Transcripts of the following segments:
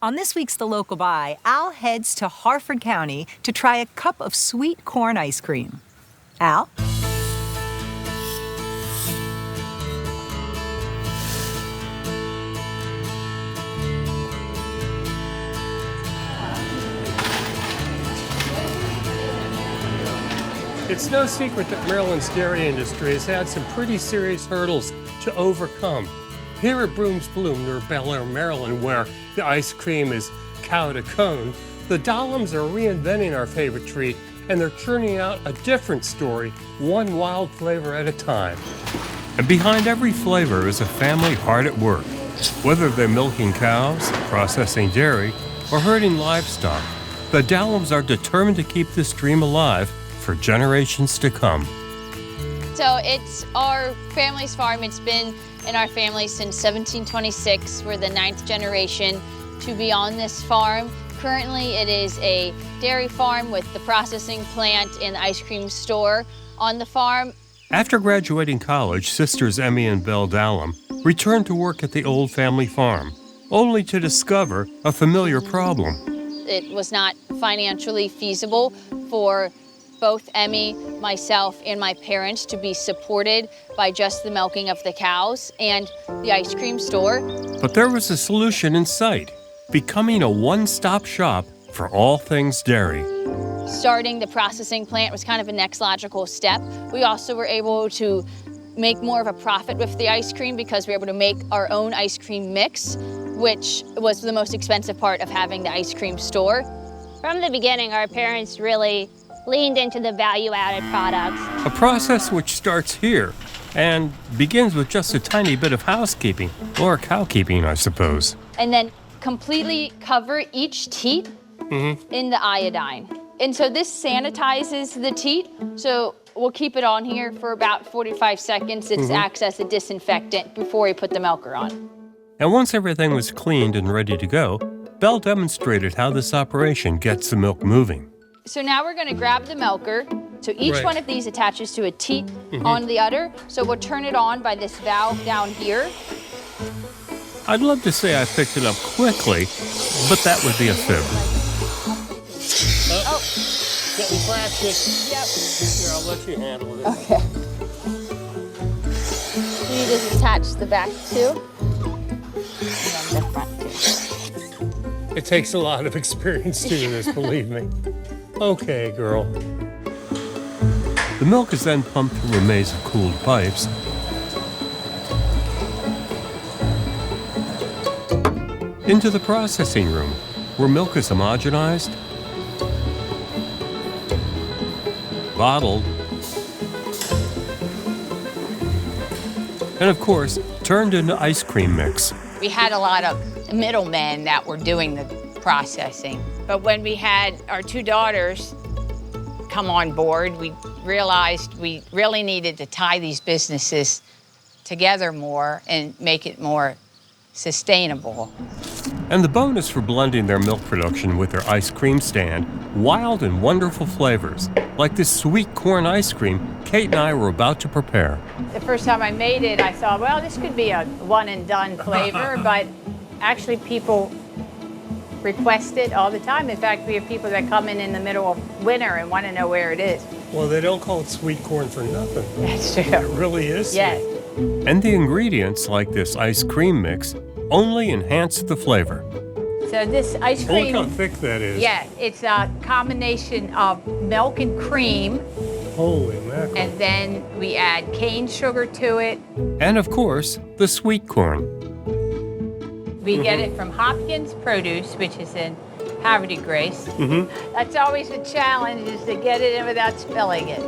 On this week's The Local Buy, Al heads to Harford County to try a cup of sweet corn ice cream. Al? It's no secret that Maryland's dairy industry has had some pretty serious hurdles to overcome. Here at Broom's Bloom near Bel Air, Maryland, where the ice cream is Cow-2-Cone, the Dallams are reinventing our favorite treat, and they're churning out a different story, one wild flavor at a time. And behind every flavor is a family hard at work. Whether they're milking cows, processing dairy, or herding livestock, the Dallams are determined to keep this dream alive for generations to come. So it's our family's farm. It's been in our family since 1726. We're the 9th generation to be on this farm. Currently, it is a dairy farm with the processing plant and the ice cream store on the farm. After graduating college, sisters Emmy and Bel Dallam returned to work at the old family farm, only to discover a familiar problem. It was not financially feasible for both Emmy, myself, and my parents to be supported by just the milking of the cows and the ice cream store. But there was a solution in sight, becoming a one-stop shop for all things dairy. Starting the processing plant was kind of a next logical step. We also were able to make more of a profit with the ice cream because we were able to make our own ice cream mix, which was the most expensive part of having the ice cream store. From the beginning, our parents really leaned into the value-added products. A process which starts here and begins with just a tiny bit of housekeeping, or cowkeeping, I suppose. And then completely cover each teat in the iodine. And so this sanitizes the teat, so we'll keep it on here for about 45 seconds. It acts as a disinfectant before we put the milker on. And once everything was cleaned and ready to go, Bel demonstrated how this operation gets the milk moving. So now we're gonna grab the milker. So each one of these attaches to a teat on the udder. So we'll turn it on by this valve down here. I'd love to say I picked it up quickly, but that would be a fib. Oh, getting practice. Yep. Here, I'll let you handle this. Okay. You just attach the back too, and then the front too. It takes a lot of experience to do this, believe me. Okay, girl. The milk is then pumped through a maze of cooled pipes. Into the processing room, where milk is homogenized, bottled, and of course, turned into ice cream mix. We had a lot of middlemen that were doing the processing. But when we had our 2 daughters come on board, we realized we really needed to tie these businesses together more and make it more sustainable. And the bonus for blending their milk production with their ice cream stand, wild and wonderful flavors, like this sweet corn ice cream Kate and I were about to prepare. The first time I made it, I thought, well, this could be a one-and-done flavor, but actually people request it all the time. In fact, we have people that come in the middle of winter and want to know where it is. Well, they don't call it sweet corn for nothing. That's true. It really is sweet. Yes. And the ingredients, like this ice cream mix, only enhance the flavor. So this ice cream... Look how thick that is. Yeah, it's a combination of milk and cream. Holy mackerel. And then we add cane sugar to it. And of course, the sweet corn. We get it from Hopkins Produce, which is in Havre de Grace. That's always a challenge, is to get it in without spilling it.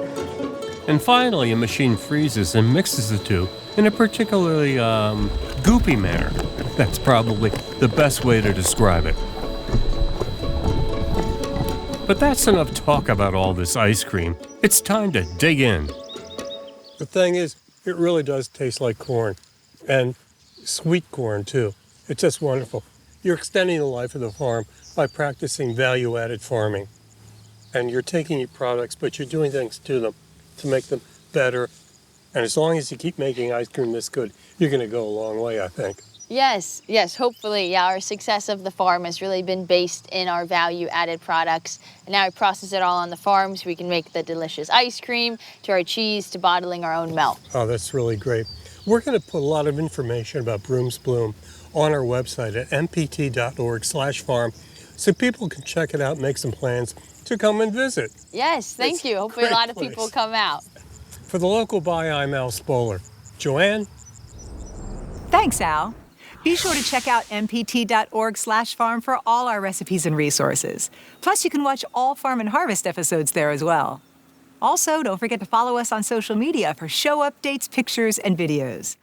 And finally, a machine freezes and mixes the two in a particularly goopy manner. That's probably the best way to describe it. But that's enough talk about all this ice cream. It's time to dig in. The thing is, it really does taste like corn, and sweet corn too. It's just wonderful. You're extending the life of the farm by practicing value-added farming. And you're taking your products, but you're doing things to them to make them better. And as long as you keep making ice cream this good, you're going to go a long way, I think. Yes, yes, hopefully. Yeah, our success of the farm has really been based in our value-added products. And now we process it all on the farm so we can make the delicious ice cream, to our cheese, to bottling our own milk. Oh, that's really great. We're going to put a lot of information about Broom's Bloom on our website at mpt.org/farm so people can check it out and make some plans to come and visit. Yes, thank you. Hopefully a lot of place. people come out. For the local buy, I'm Al Spoler. Joanne? Thanks, Al. Be sure to check out mpt.org/farm for all our recipes and resources. Plus, you can watch all Farm and Harvest episodes there as well. Also, don't forget to follow us on social media for show updates, pictures, and videos.